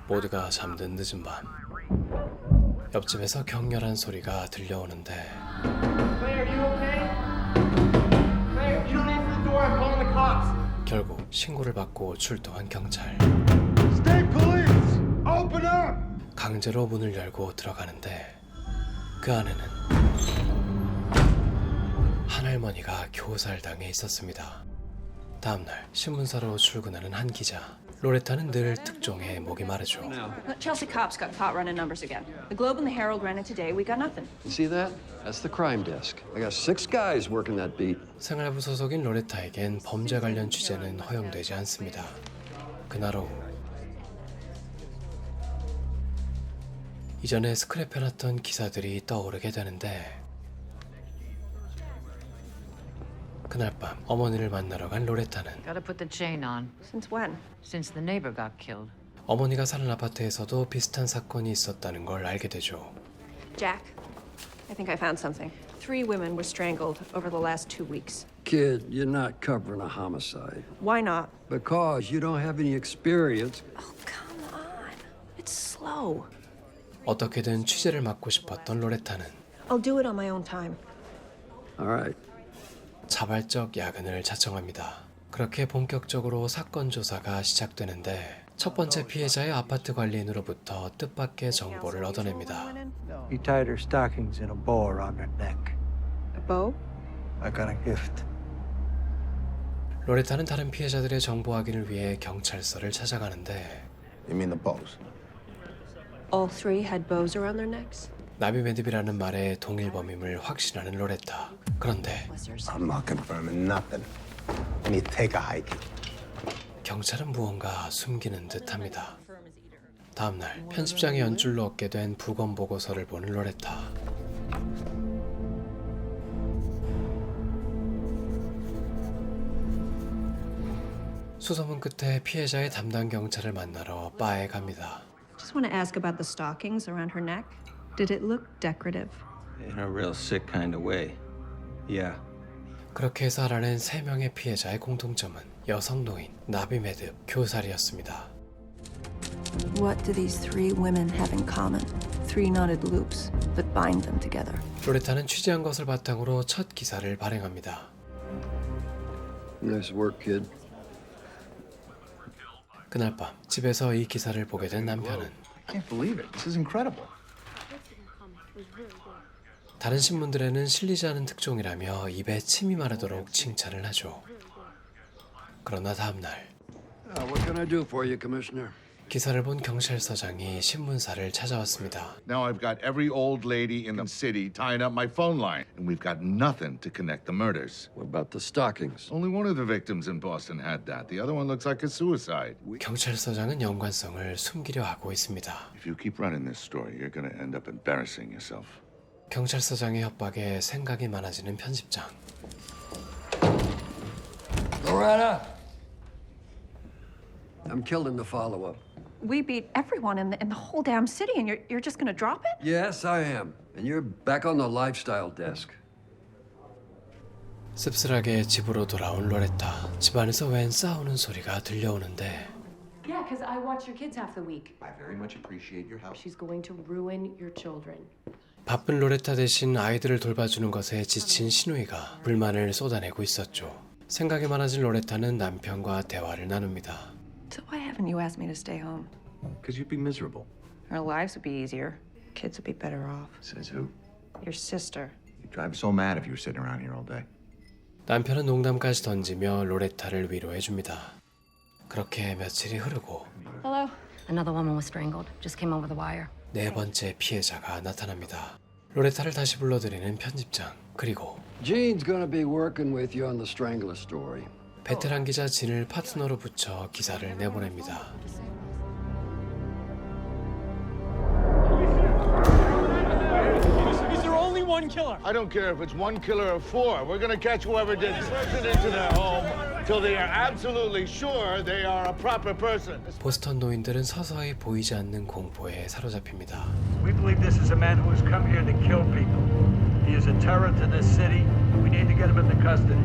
모두가 잠든 늦은 밤, 옆집에서 격렬한 소리가 들려오는데 Claire, you okay? Claire, you don't answer the door. I'm calling the cops. 결국 신고를 받고 출동한 경찰. State police, open up. 강제로 문을 열고 들어가는데 그 안에는 한 할머니가 교살당해 있었습니다. 다음날 신문사로 출근하는 한 기자. 로레타는 늘 특종에 목이 마르죠. Chelsea cops got caught running numbers again. The Globe and the Herald ran it today. We got nothing. You see that? That's the crime desk. I got 6 guys working that beat. 생활부 소속인 로레타에겐 범죄 관련 취재는 허용되지 않습니다. 그날 오후 이전에 스크랩해놨던 기사들이 떠오르게 되는데 그날 밤 어머니를 만나러 간 로레타는 Gotta put the chain on. Since when? Since the neighbor got killed. 어머니가 사는 아파트에서도 비슷한 사건이 있었다는 걸 알게 되죠. Jack, I think I found something. 3 women were strangled over the last 2 weeks. Kid, you're not covering a homicide. Why not? Because you don't have any experience. Oh, come on. It's slow. 어떻게든 취재를 맡고 싶었던 로레타는 I'll do it on my own time. All right. 자발적 야근을 자청합니다. 그렇게 본격적으로 사건 조사가 시작되는데 첫 번째 피해자의 아파트 관리인으로부터 뜻밖의 정보를 얻어냅니다. He tied her stockings in a bow around her neck. A bow? I got a gift. 로레타는 다른 피해자들의 정보 확인을 위해 경찰서를 찾아가는데 You mean the bows? All 3 had bows around their necks? 나비 매듭이라는 말에 동일범임을 확신하는 로레타. 그런데 I'm not confirming nothing. I need to take a hike. 경찰은 무언가 숨기는 듯합니다. 다음날 편집장의 연줄로 얻게 된 부검 보고서를 보는 로레타. 수소문 끝에 피해자의 담당 경찰을 만나러 바에 갑니다. Just want to ask about the stockings around her neck. Did it look decorative? In a real sick kind of way. Yeah. 그렇게 해서 알아낸 3명의 피해자의 공통점은 여성 노인, 나비 매듭, 교살이었습니다. What do these 3 women have in common? 3 knotted loops that bind them together. 로레타는 취재한 것을 바탕으로 첫 기사를 발행합니다. Nice work, kid. 그날 밤 집에서 이 기사를 보게 된 남편은 I can't believe it. This is incredible. 다른 신문들에는 실리지 않은 특종이라며 입에 침이 마르도록 칭찬을 하죠. 그러나 다음날 What can I do for you, Commissioner? 기사를 본 경찰서장이 신문사를 찾아왔습니다. Now I've got every old lady in the city tying up my phone line, and we've got nothing to connect the murders. What about the stockings? Only one of the victims in Boston had that. The other one looks like a suicide. 경찰서장은 연관성을 숨기려 하고 있습니다. If you keep running this story, you're going to end up embarrassing yourself. 경찰서장의 협박에 생각이 많아지는 편집장. Loretta! I'm killing the follow-up. We beat everyone in the whole damn city, and you're just gonna drop it? Yes, I am. And you're back on the lifestyle desk. 씁쓸하게 집으로 돌아온 로레타. 집안에서 웬 싸우는 소리가 들려오는데 Yeah, because I watch your kids half the week. I very much appreciate your help. She's going to ruin your children. 바쁜 로레타 대신 아이들을 돌봐주는 것에 지친 시누이가 불만을 쏟아내고 있었죠. 생각이 많아진 로레타는 남편과 대화를 나눕니다. So why haven't you asked me to stay home? Because you'd be miserable. Our lives would be easier. Kids would be better off. Says who? Your sister. You'd drive me so mad if you were sitting around here all day. 남편은 농담까지 던지며 로레타를 위로해줍니다. 그렇게 며칠이 흐르고 Hello. Another woman was strangled. Just came over the wire. 4번째 피해자가 나타납니다. 로레타를 다시 불러들이는 편집장. 그리고 Gene's gonna be working with you on the Strangler story. 베테랑 기자 진을 파트너로 붙여 기사를 내보냅니다. Is there only one killer? I don't care if it's 1 killer or 4. We're going to catch whoever did this person into their home till they are absolutely sure they are a proper person. 보스턴 노인들은 서서히 보이지 않는 공포에 사로잡힙니다. We believe this is a man who has come here to kill people. He is a terror to this city. We need to get him into custody.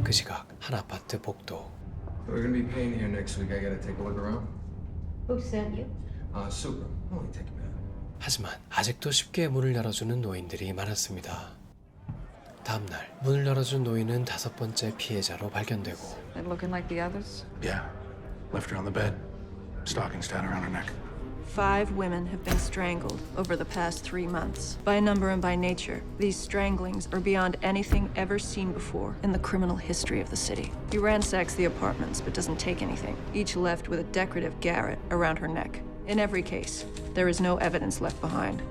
그 시각 한 아파트 복도. We're gonna be paying here next week. I gotta take a look around. Who sent you? Super. Only take a minute. 하지만 아직도 쉽게 문을 열어주는 노인들이 많았습니다. 다음날 문을 열어준 노인은 5번째 피해자로 발견되고 And looking like the others? Yeah. Left her on the bed. Stockings down around her neck. 5 women have been strangled over the past 3 months. By number and by nature, these stranglings are beyond anything ever seen before in the criminal history of the city. He ransacks the apartments but doesn't take anything, each left with a decorative garrote around her neck. In every case, there is no evidence left behind.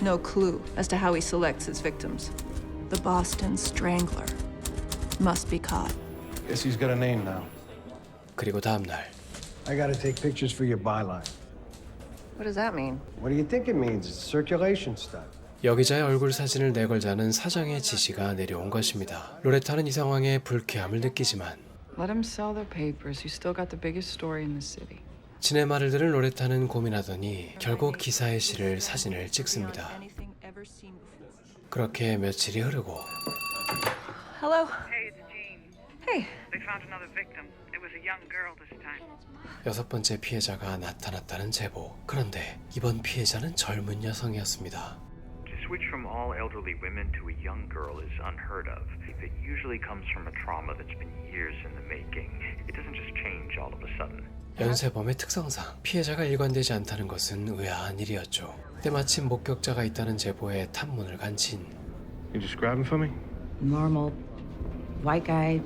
No clue as to how he selects his victims. The Boston Strangler must be caught. Guess he's got a name now. 그리고 다음날 I gotta take pictures for your byline. What does that mean? What do you think it means? It's circulation stuff. 여기자의 얼굴 사진을 내걸자는 사장의 지시가 내려온 것입니다. 로레타는 이 상황에 불쾌함을 느끼지만 Let him sell their papers. You still got the biggest story in the city. 진의 말을 들은 로레타는 고민하더니 결국 기사에 실을 사진을 찍습니다. Anything ever seen before. 그렇게 며칠이 흐르고 Hello. Hey, it's Jean. Hey. They found another victim. It was a young girl this time. 6번째 피해자가 나타났다는 제보. 그런데 이번 피해자는 젊은 여성이었습니다. To switch from all elderly women to a young girl is unheard of. It usually comes from a trauma that's been years in the making. It doesn't just change all of a sudden. 연쇄범의 특성상 피해자가 일관되지 않다는 것은 의아한 일이었죠. 때마침 목격자가 있다는 제보에 탐문을 간 진. You describe him for me? Normal, white guy,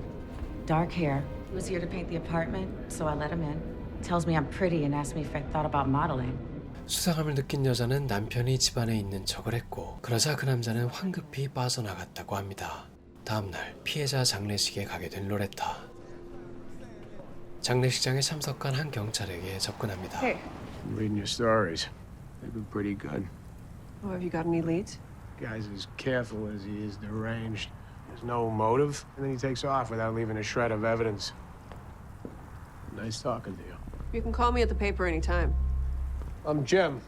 dark hair. He was here to paint the apartment, so I let him in. Tells me I'm pretty and asked me if I thought about modeling. 수상함을 느낀 여자는 남편이 집안에 있는 척을 했고 그러자 그 남자는 황급히 빠져나갔다고 합니다. 다음날 피해자 장례식에 가게 된 로레타. 장례식장에 참석한 한 경찰에게 접근합니다. Hey. I'm reading your stories. They've been pretty good. Oh, have you got any leads? Guy's as careful as he is deranged. There's no motive, and then he takes off without leaving a shred of evidence. Nice talking to you. You can call me at the paper anytime. I'm Jim.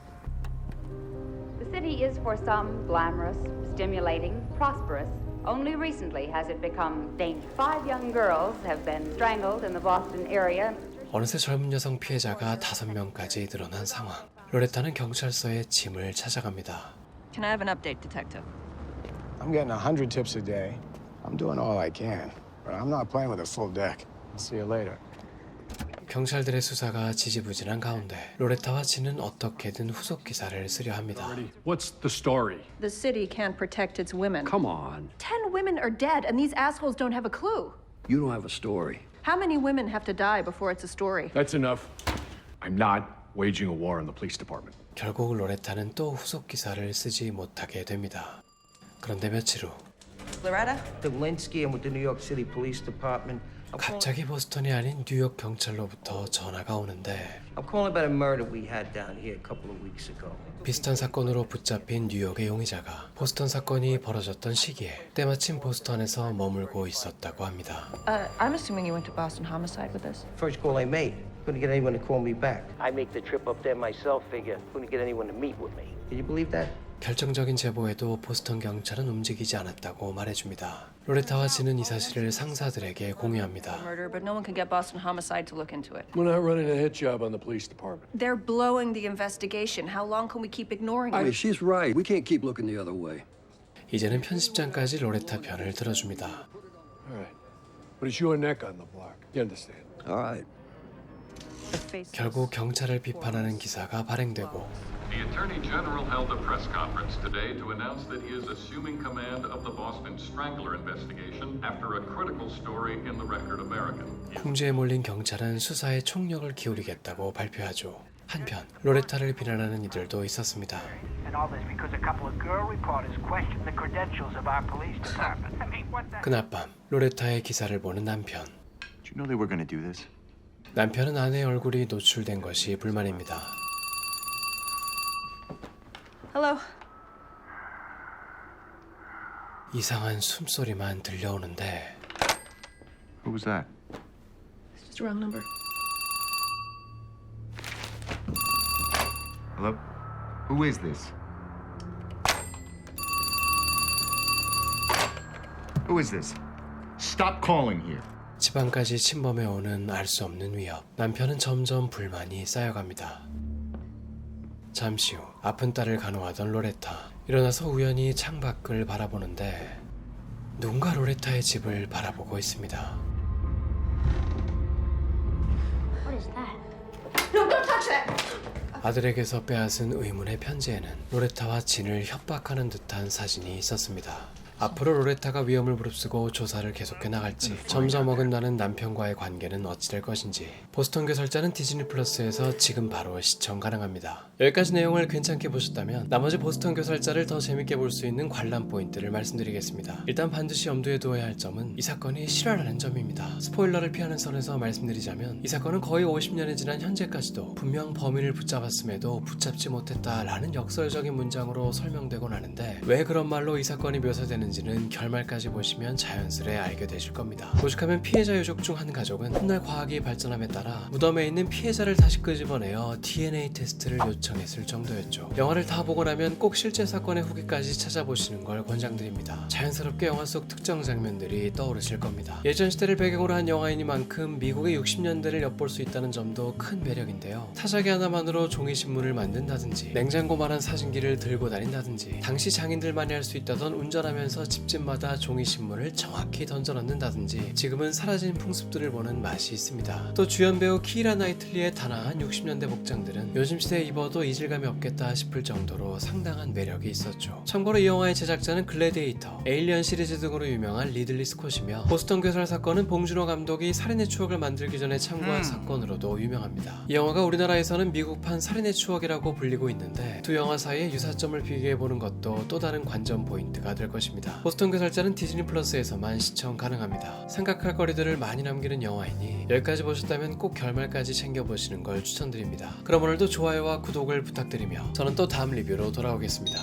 The city is for some glamorous, stimulating, prosperous. Only recently has it become dangerous. 5 young girls have been strangled in the Boston area. 어느새 젊은 여성 피해자가 5명까지 늘어난 상황. 로레타는 경찰서에 짐을 찾아갑니다. Can I have an update, detective? I'm getting 100 tips a day. I'm doing all I can, but I'm not playing with a full deck. See you later. 경찰들의 수사가 지지부진한 가운데 로레타와 진은 어떻게든 후속 기사를 쓰려 합니다. What's the story? The city can't protect its women. Come on. 10 women are dead, and these assholes don't have a clue. You don't have a story. How many women have to die before it's a story? That's enough. I'm not waging a war on the police department. 결국 로레타는 또 후속 기사를 쓰지 못하게 됩니다. 그런데 며칠 후 Loretta? Delinsky. I'm with the New York City Police Department. 갑자기 보스턴이 아닌 뉴욕 경찰로부터 전화가 오는데 I'm calling about a murder we had down here a couple of weeks ago. 비슷한 사건으로 붙잡힌 뉴욕의 용의자가 보스턴 사건이 벌어졌던 시기에 때마침 보스턴에서 머물고 있었다고 합니다. I'm assuming you went to Boston Homicide with us. First call I made. Couldn't get anyone to call me back. I make the trip up there myself, figure. Couldn't get anyone to meet with me. Can you believe that? 결정적인 제보에도 보스턴 경찰은 움직이지 않았다고 말해줍니다. 로레타와 진은 이 사실을 상사들에게 공유합니다. Murder, but no one can get Boston Homicide to look into it. We're not running a hit job on the police department. They're blowing the investigation. How long can we keep ignoring I mean, it? she's right. We can't keep looking the other way. 이제는 편집장까지 로레타 편을 들어줍니다. All right. But it's your neck on the block. You understand? All right. 결국 경찰을 비판하는 기사가 발행되고 The Attorney General held a press conference today to announce that he is assuming command of the Boston Strangler investigation after a critical story in the Record American. 풍주에 몰린 경찰은 수사에 총력을 기울이겠다고 발표하죠. 한편 로레타를 비난하는 이들도 있었습니다. And all this because a couple of girl reporters questioned the credentials of our police department. I mean, what the... 그날 밤 로레타의 기사를 보는 남편. Did you know they were going to do this? 남편은 아내의 얼굴이 노출된 것이 불만입니다. Hello. 이상한 숨소리만 들려오는데 Who was that? It's just a wrong number. Hello? Who is this? Who is this? Stop calling here. 집안까지 침범해 오는 알 수 없는 위협. 남편은 점점 불만이 쌓여갑니다. 잠시 후 아픈 딸을 간호하던 로레타. 일어나서 우연히 창밖을 바라보는데 누군가 로레타의 집을 바라보고 있습니다. 아들에게서 빼앗은 의문의 편지에는 로레타와 진을 협박하는 듯한 사진이 있었습니다. 앞으로 로레타가 위험을 무릅쓰고 조사를 계속해 나갈지, 점점 어긋나는 남편과의 관계는 어찌 될 것인지 보스턴 괴설자는 디즈니 플러스에서 지금 바로 시청 가능합니다. 여기까지 내용을 괜찮게 보셨다면 나머지 보스턴 괴설자를 더 재밌게 볼 수 있는 관람 포인트를 말씀드리겠습니다. 일단 반드시 염두에 두어야 할 점은 이 사건이 실화라는 점입니다. 스포일러를 피하는 선에서 말씀드리자면 이 사건은 거의 50년이 지난 현재까지도 분명 범인을 붙잡았음에도 붙잡지 못했다라는 역설적인 문장으로 설명되곤 하는데 왜 그런 말로 이 사건이 묘사되는 지는 결말까지 보시면 자연스레 알게 되실 겁니다. 오죽하면 피해자 유족 중 한 가족은 훗날 과학이 발전함에 따라 무덤에 있는 피해자를 다시 끄집어내어 DNA 테스트를 요청했을 정도였죠. 영화를 다 보고 나면 꼭 실제 사건의 후기까지 찾아보시는 걸 권장드립니다. 자연스럽게 영화 속 특정 장면들이 떠오르실 겁니다. 예전 시대를 배경으로 한 영화이니만큼 미국의 60년대를 엿볼 수 있다는 점도 큰 매력인데요. 타자기 하나만으로 종이신문을 만든다든지 냉장고만한 사진기를 들고 다닌다든지 당시 장인들만이 할 수 있다던 운전하면서 집집마다 종이신문을 정확히 던져넣는다든지 지금은 사라진 풍습들을 보는 맛이 있습니다. 또 주연 배우 키이라 나이틀리의 단아한 60년대 복장들은 요즘 시대에 입어도 이질감이 없겠다 싶을 정도로 상당한 매력이 있었죠. 참고로 이 영화의 제작자는 글래디에이터, 에일리언 시리즈 등으로 유명한 리들리 스콧이며 보스턴 괴설 사건은 봉준호 감독이 살인의 추억을 만들기 전에 참고한 사건으로도 유명합니다. 이 영화가 우리나라에서는 미국판 살인의 추억이라고 불리고 있는데 두 영화 사이의 유사점을 비교해보는 것도 또 다른 관전 포인트가 될 것입니다. 보스턴 괴설자는 디즈니 플러스에서만 시청 가능합니다. 생각할 거리들을 많이 남기는 영화이니 여기까지 보셨다면 꼭 결말까지 챙겨보시는 걸 추천드립니다. 그럼 오늘도 좋아요와 구독을 부탁드리며 저는 또 다음 리뷰로 돌아오겠습니다.